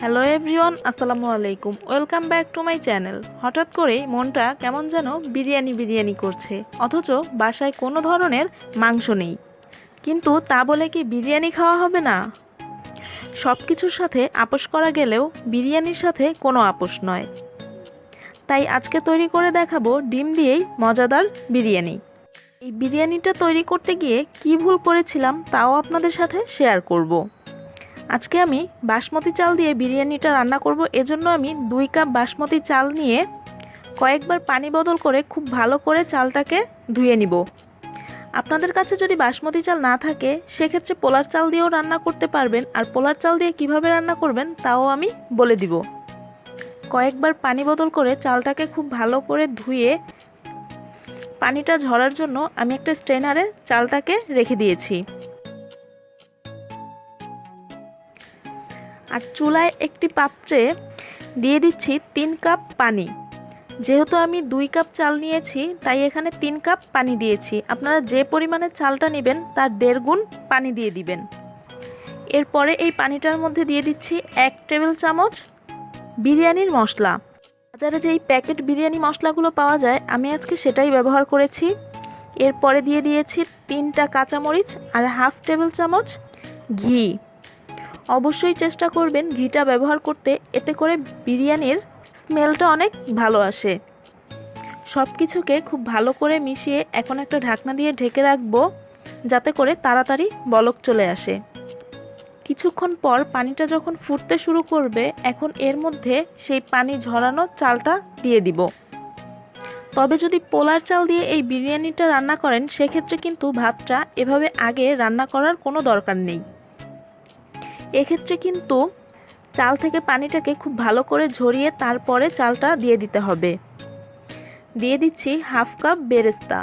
Hello everyone, আসসালামু আলাইকুম। Welcome back to my channel. হঠাৎ করেই মনটা কেমন যেন বিরিয়ানি বিরিয়ানি করছে, অথচ বাসায় কোনো ধরনের মাংস নেই। কিন্তু তা বলে কি বিরিয়ানি খাওয়া হবে না? সব কিছুর সাথে আপোষ করা গেলেও বিরিয়ানির সাথে কোনো আপোষ নয়। তাই আজকে তৈরি করে দেখাবো ডিম দিয়েই মজাদার বিরিয়ানি। এই বিরিয়ানিটা তৈরি করতে গিয়ে কী ভুল করেছিলাম তাও আপনাদের সাথে শেয়ার করব। আজকে আমি বাসমতি চাল দিয়ে বিরিয়ানিটা রান্না করব। এজন্য আমি 2 কাপ বাসমতি চাল নিয়ে কয়েকবার পানি বদল করে খুব ভালো করে চালটাকে ধুয়ে নিব। আপনাদের কাছে যদি বাসমতি চাল না থাকে সেক্ষেত্রে পোলার চাল দিয়েও রান্না করতে পারবেন। আর পোলার চাল দিয়ে কিভাবে রান্না করবেন তাও আমি বলে দিব। কয়েকবার পানি বদল করে চালটাকে খুব ভালো করে ধুয়ে পানিটা ঝরার জন্য আমি একটা স্ট্রেনারে চালটাকে রেখে দিয়েছি। আর চুলায় একটি পাত্রে দিয়ে দিচ্ছি 3 কাপ পানি। যেহেতু আমি 2 কাপ চাল নিয়েছি তাই এখানে 3 কাপ পানি দিয়েছি। আপনারা যে পরিমাণে চালটা নেবেন তার 1.5 গুণ পানি দিয়ে দিবেন। এরপরে এই পানিটার মধ্যে দিয়ে দিচ্ছি 1 টেবিল চামচ বিরিয়ানির মশলা। বাজারে যেই প্যাকেট বিরিয়ানি মশলাগুলো পাওয়া যায় আমি আজকে সেটাই ব্যবহার করেছি। এরপরে দিয়ে দিয়েছি 3টা কাঁচামরিচ আর হাফ টেবিল চামচ ঘি। অবশ্যই চেষ্টা করবেন ঘিটা ব্যবহার করতে, এতে করে বিরিয়ানির স্মেলটা অনেক ভালো আসে। সব কিছুকে খুব ভালো করে মিশিয়ে এখন একটা ঢাকনা দিয়ে ঢেকে রাখবো, যাতে করে তাড়াতাড়ি বলক চলে আসে। কিছুক্ষণ পর পানিটা যখন ফুটতে শুরু করবে এখন এর মধ্যে সেই পানি ঝরানো চালটা দিয়ে দিব। তবে যদি পোলার চাল দিয়ে এই বিরিয়ানিটা রান্না করেন সেক্ষেত্রে কিন্তু ভাতটা এভাবে আগে রান্না করার কোনো দরকার নেই। এক্ষেত্রে কিন্তু চাল থেকে পানিটাকে খুব ভালো করে ঝরিয়ে তারপরে চালটা দিয়ে দিতে হবে। দিয়ে দিচ্ছি হাফ কাপ বেরেস্তা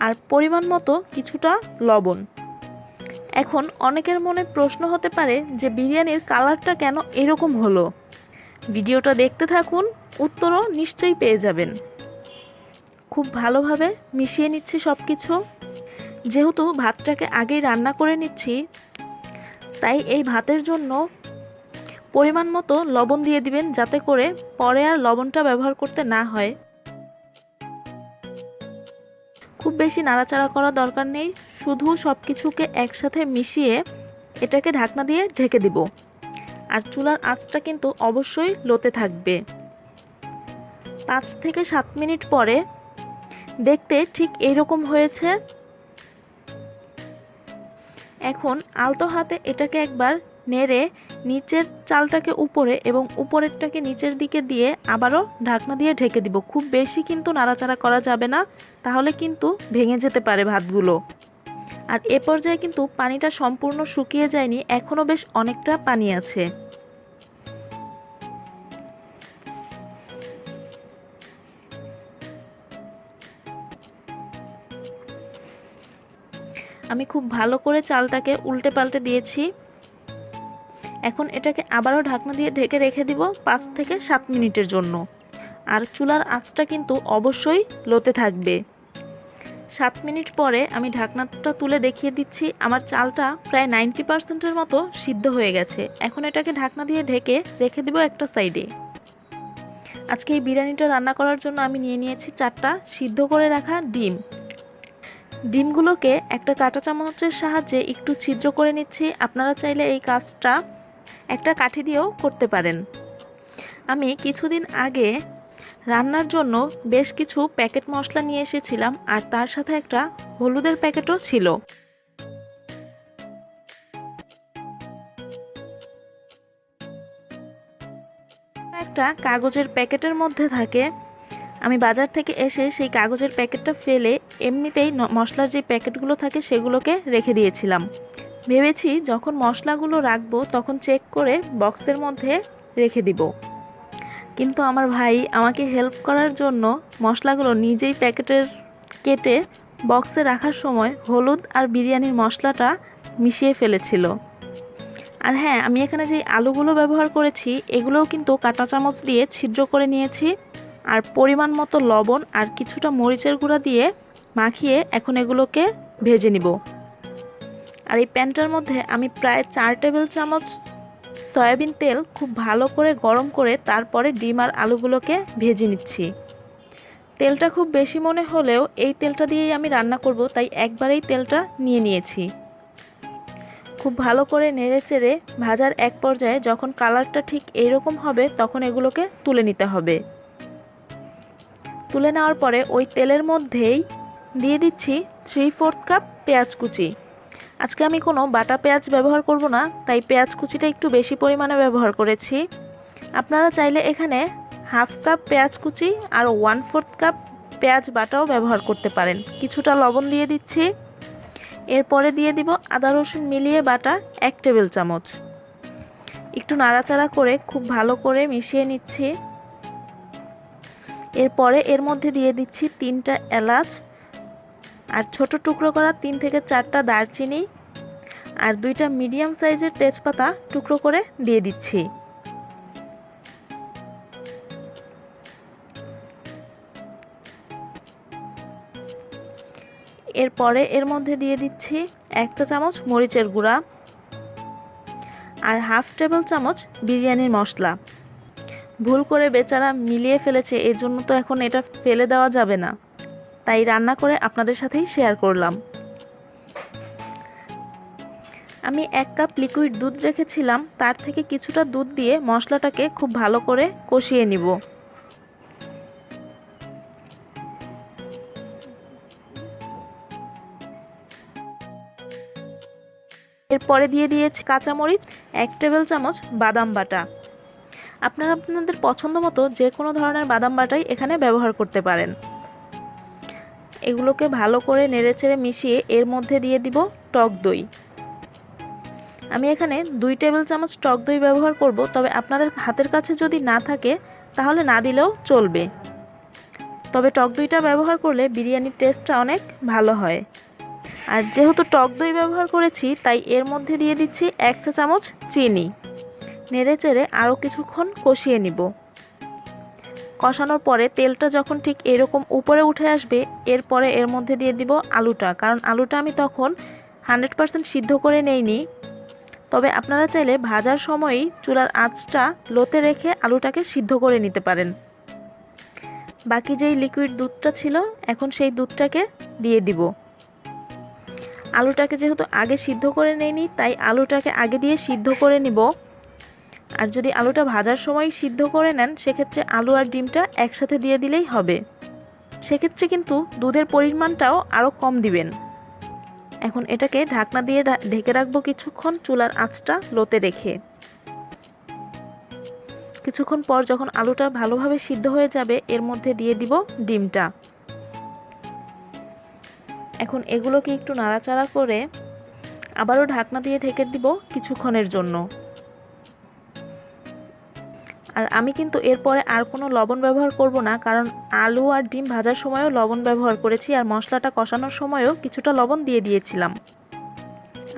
আর পরিমাণ মতো কিছুটা লবণ। এখন অনেকের মনে প্রশ্ন হতে পারে যে বিরিয়ানির কালারটা কেন এরকম হলো। ভিডিওটা দেখতে থাকুন, উত্তরও নিশ্চয়ই পেয়ে যাবেন। খুব ভালোভাবে মিশিয়ে নিচ্ছি সব কিছু। যেহেতু ভাতটাকে আগেই রান্না করে নিচ্ছি তাই এই ভাতের জন্য পরিমাণ মতো লবণ দিয়ে দিবেন, যাতে করে পরে আর লবণটা ব্যবহার করতে না হয়। খুব বেশি নাড়াচাড়া করা দরকার নেই, শুধু সব কিছুকে একসাথে মিশিয়ে এটাকে ঢাকনা দিয়ে ঢেকে দিব। আর চুলার আঁচটা কিন্তু অবশ্যই লোতে থাকবে। 5 থেকে 7 মিনিট পরে দেখতে ঠিক এইরকম হয়েছে। এখন আলতো হাতে এটাকে একবার নেড়ে নিচের চালটাকে উপরে এবং উপরেরটাকে নিচের দিকে দিয়ে আবারও ঢাকনা দিয়ে ঢেকে দিব। খুব বেশি কিন্তু নাড়াচাড়া করা যাবে না, তাহলে কিন্তু ভেঙে যেতে পারে ভাতগুলো। আর এ পর্যায়ে কিন্তু পানিটা সম্পূর্ণ শুকিয়ে যায়নি, এখনও বেশ অনেকটা পানি আছে। আমি খুব ভালো করে চালটাকে উল্টে পাল্টে দিয়েছি। এখন এটাকে আবারও ঢাকনা দিয়ে ঢেকে রেখে দিব 5 থেকে 7 মিনিটের জন্য। আর চুলার আঁচটা কিন্তু অবশ্যই লোতে থাকবে। 7 মিনিট পরে আমি ঢাকনাটা তুলে দেখিয়ে দিচ্ছি, আমার চালটা প্রায় 90% মতো সিদ্ধ হয়ে গেছে। এখন এটাকে ঢাকনা দিয়ে ঢেকে রেখে দিব একটা সাইডে। আজকে এই বিরিয়ানিটা রান্না করার জন্য আমি নিয়ে নিয়েছি 4টা সিদ্ধ করে রাখা ডিম। ডিমগুলোকে একটা কাঁটা চামচের সাহায্যে একটু ছিদ্র করে নিচ্ছি। আপনারা চাইলে এই কাজটা একটা কাঠি দিয়েও করতে পারেন। আমি কিছুদিন আগে রান্নার জন্য বেশ কিছু প্যাকেট মশলা নিয়ে এসেছিলাম, আর তার সাথে একটা হলুদের প্যাকেটও ছিল। একটা কাগজের প্যাকেটের মধ্যে থাকে। আমি বাজার থেকে এসে সেই কাগজের প্যাকেটটা ফেলে এমনিতেই মশলার যে প্যাকেটগুলো থাকে সেগুলোকে রেখে দিয়েছিলাম। ভেবেছি যখন মশলাগুলো রাখবো তখন চেক করে বক্সের মধ্যে রেখে দিব। কিন্তু আমার ভাই আমাকে হেল্প করার জন্য মশলাগুলো নিজেই প্যাকেটের কেটে বক্সে রাখার সময় হলুদ আর বিরিয়ানির মশলাটা মিশিয়ে ফেলেছিল। আর হ্যাঁ, আমি এখানে যে আলুগুলো ব্যবহার করেছি এগুলোও কিন্তু কাঁটা চামচ দিয়ে ছিদ্র করে নিয়েছি। আর পরিমাণ মতো লবণ আর কিছুটা মরিচের গুঁড়া দিয়ে মাখিয়ে এখন এগুলোকে ভেজে নিব। আর এই প্যানটার মধ্যে আমি প্রায় 4 টেবিল চামচ সয়াবিন তেল খুব ভালো করে গরম করে তারপরে ডিম আর আলুগুলোকে ভেজে নিচ্ছি। তেলটা খুব বেশি মনে হলেও এই তেলটা দিয়েই আমি রান্না করব, তাই একবারেই তেলটা নিয়ে নিয়েছি। খুব ভালো করে নেড়েচেড়ে ভাজার এক পর্যায়ে যখন কালারটা ঠিক এইরকম হবে তখন এগুলোকে তুলে নিতে হবে। তুলে নেওয়ার পরে ওই তেলের মধ্যেই দিয়ে দিচ্ছি 3/4 কাপ পেঁয়াজ কুচি। আজকে আমি কোনো বাটা পেঁয়াজ ব্যবহার করব না, তাই পেঁয়াজ কুচিটা একটু বেশি পরিমাণে ব্যবহার করেছি। আপনারা চাইলে এখানে 1/2 কাপ পেঁয়াজ কুচি আর 1/4 কাপ পেঁয়াজ বাটাও ব্যবহার করতে পারেন। কিছুটা লবণ দিয়ে দিচ্ছি। এরপরে দিয়ে দিব আদা রসুন মিলিয়ে বাটা 1 টেবিল চামচ। একটু নাড়াচাড়া করে খুব ভালো করে মিশিয়ে নিচ্ছি। এরপরে এর মধ্যে দিয়ে দিচ্ছি 3টা এলাচ আর ছোট টুকরো করা 3 থেকে 4টা দারচিনি আর 2টা মিডিয়াম সাইজের তেজপাতা টুকরো করে দিয়ে দিচ্ছি। এরপরে এর মধ্যে দিয়ে দিচ্ছি 1 চা চামচ মরিচের গুঁড়া আর 1/2 টেবিল চামচ বিরিয়ানির মশলা। ভুল করে বেচারা মিলিয়ে ফেলেছে, এর জন্য তো এখন এটা ফেলে দেওয়া যাবে না, তাই রান্না করে আপনাদের সাথেই শেয়ার করলাম। আমি 1 কাপ লিকুইড দুধ রেখেছিলাম, তার থেকে কিছুটা দুধ দিয়ে মশলাটাকে খুব ভালো করে কষিয়ে নিব। এরপরে দিয়ে দিয়েছি কাঁচামরিচ, 1 টেবিল চামচ বাদাম বাটা। আপনারা আপনাদের পছন্দ মতো যে কোনো ধরনের বাদাম বাটাই এখানে ব্যবহার করতে পারেন। এগুলোকে ভালো করে নেড়েচেড়ে মিশিয়ে এর মধ্যে দিয়ে দিব টক দই। আমি এখানে 2 টেবিল চামচ টক দই ব্যবহার করব, তবে আপনাদের হাতের কাছে যদি না থাকে তাহলে না দিলেও চলবে। তবে টক দইটা ব্যবহার করলে বিরিয়ানির টেস্টটা অনেক ভালো হয়। আর যেহেতু টক দই ব্যবহার করেছি তাই এর মধ্যে দিয়ে দিচ্ছি 1 চা চামচ চিনি। নেড়েচেড়ে আরও কিছুক্ষণ কষিয়ে নিব। কষানোর পরে তেলটা যখন ঠিক এরকম উপরে উঠে আসবে এরপরে এর মধ্যে দিয়ে দিব আলুটা, কারণ আলুটা আমি তখন 100% সিদ্ধ করে নেইনি। তবে আপনারা চাইলে ভাজার সময়ই চুলার আঁচটা লোতে রেখে আলুটাকে সিদ্ধ করে নিতে পারেন। বাকি যেই লিকুইড দুধটা ছিল এখন সেই দুধটাকে দিয়ে দিব। আলুটাকে যেহেতু আগে সিদ্ধ করে নেইনি তাই আলুটাকে আগে দিয়ে সিদ্ধ করে নিব। আর যদি আলুটা ভাজার সময় সিদ্ধ করে নেন সেক্ষেত্রে আলু আর ডিমটা একসাথে দিয়ে দিলেই হবে। সেক্ষেত্রে কিন্তু দুধের পরিমাণটাও আরও কম দিবেন। এখন এটাকে ঢাকনা দিয়ে ঢেকে রাখবো কিছুক্ষণ চুলার আঁচটা লোতে রেখে। কিছুক্ষণ পর যখন আলুটা ভালোভাবে সিদ্ধ হয়ে যাবে এর মধ্যে দিয়ে দিব ডিমটা। এখন এগুলোকে একটু নাড়াচাড়া করে আবারও ঢাকনা দিয়ে ঢেকে দিব কিছুক্ষণের জন্য। আর আমি কিন্তু এরপরে আর কোনো লবণ ব্যবহার করব না, কারণ আলু আর ডিম ভাজার সময়ও লবণ ব্যবহার করেছি আর মশলাটা কষানোর সময়ও কিছুটা লবণ দিয়ে দিয়েছিলাম।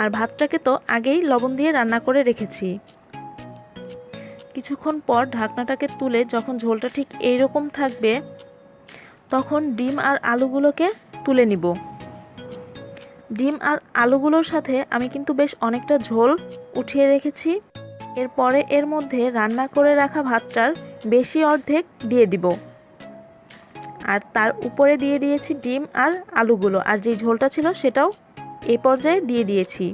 আর ভাতটাকে তো আগেই লবণ দিয়ে রান্না করে রেখেছি। কিছুক্ষণ পর ঢাকনাটাকে তুলে যখন ঝোলটা ঠিক এইরকম থাকবে তখন ডিম আর আলুগুলোকে তুলে নিব। ডিম আর আলুগুলোর সাথে আমি কিন্তু বেশ অনেকটা ঝোল উঠিয়ে রেখেছি। এরপরে এর মধ্যে রান্না করে রাখা ভাতটার বেশি অর্ধেক দিয়ে দিব আর তার উপরে দিয়ে দিয়েছি ডিম আর আলুগুলো, আর যেই ঝোলটা ছিল সেটাও এই পর্যায়ে দিয়ে দিয়েছি।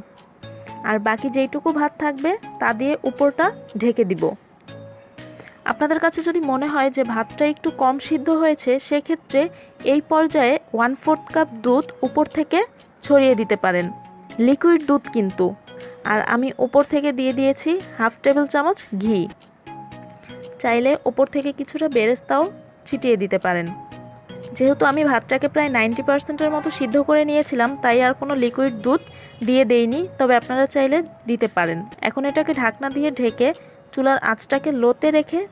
আর বাকি যেইটুকু ভাত থাকবে তা দিয়ে উপরটা ঢেকে দিব। আপনাদের কাছে যদি মনে হয় যে ভাতটা একটু কম সিদ্ধ হয়েছে সেক্ষেত্রে এই পর্যায়ে 1/4 কাপ দুধ উপর থেকে ছড়িয়ে দিতে পারেন, লিকুইড দুধ কিন্তু। আর আমি উপর থেকে দিয়ে দিয়েছি 1/2 টেবিল চামচ ঘি। চাইলে উপর থেকে কিছুটা বেরেস্তাও ছিটিয়ে দিতে পারেন। যেহেতু আমি ভাতটাকে প্রায় 90%-এর মতো সিদ্ধ করে নিয়েছিলাম তাই আর কোনো লিকুইড দুধ দিয়ে দেইনি, তবে আপনারা চাইলে দিতে পারেন। এখন এটাকে ঢাকনা দিয়ে ঢেকে চুলার আঁচটাকে লোতে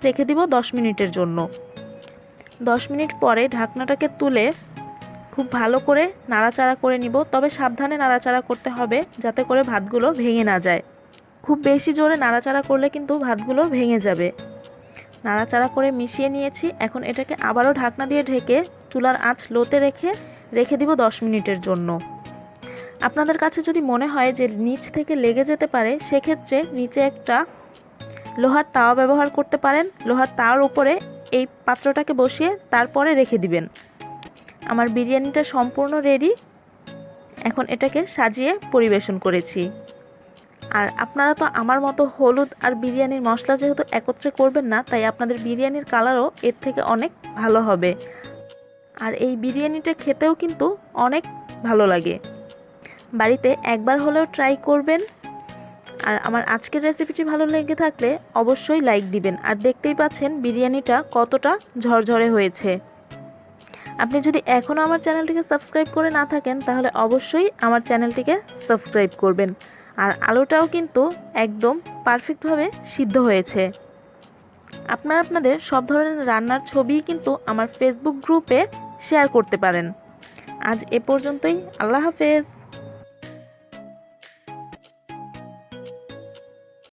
রেখে দিব 10 মিনিটের জন্য। 10 মিনিট পরে ঢাকনাটাকে তুলে খুব ভালো করে নাড়াচাড়া করে নিব, তবে সাবধানে নাড়াচাড়া করতে হবে যাতে করে ভাতগুলো ভেঙে না যায়। খুব বেশি জোরে নাড়াচাড়া করলে কিন্তু ভাতগুলো ভেঙে যাবে। নাড়াচাড়া করে মিশিয়ে নিয়েছি। এখন এটাকে আবারও ঢাকনা দিয়ে ঢেকে চুলার আঁচ লোতে রেখে দিব 10 মিনিটের জন্য। আপনাদের কাছে যদি মনে হয় যে নিচ থেকে লেগে যেতে পারে সেক্ষেত্রে নিচে একটা লোহার তাওয়া ব্যবহার করতে পারেন। লোহার তাওয়ার উপরে এই পাত্রটাকে বসিয়ে তারপরে রেখে দিবেন। আমার বিরিয়ানিটা সম্পূর্ণ রেডি। এখন এটাকে সাজিয়ে পরিবেশন করেছি। আর আপনারা তো আমার মতো হলুদ আর বিরিয়ানির মশলা যেহেতু একত্রে করবেন না, তাই আপনাদের বিরিয়ানির কালারও এর থেকে অনেক ভালো হবে। আর এই বিরিয়ানিটা খেতেও কিন্তু অনেক ভালো লাগে। বাড়িতে একবার হলেও ট্রাই করবেন। আর আমার আজকের রেসিপিটি ভালো লেগে থাকলে অবশ্যই লাইক দিবেন। আর দেখতেই পাচ্ছেন বিরিয়ানিটা কতটা ঝরঝরে হয়েছে। আপনি যদি এখনও আমার চ্যানেলটিকে সাবস্ক্রাইব করে না থাকেন তাহলে অবশ্যই আমার চ্যানেলটিকে সাবস্ক্রাইব করবেন। আর আলুটাও কিন্তু একদম পারফেক্টভাবে সিদ্ধ হয়েছে। আপনারা আপনাদের সব ধরনের রান্নার ছবি কিন্তু আমার ফেসবুক গ্রুপে শেয়ার করতে পারেন। আজ এ পর্যন্তই। আল্লাহ হাফেজ।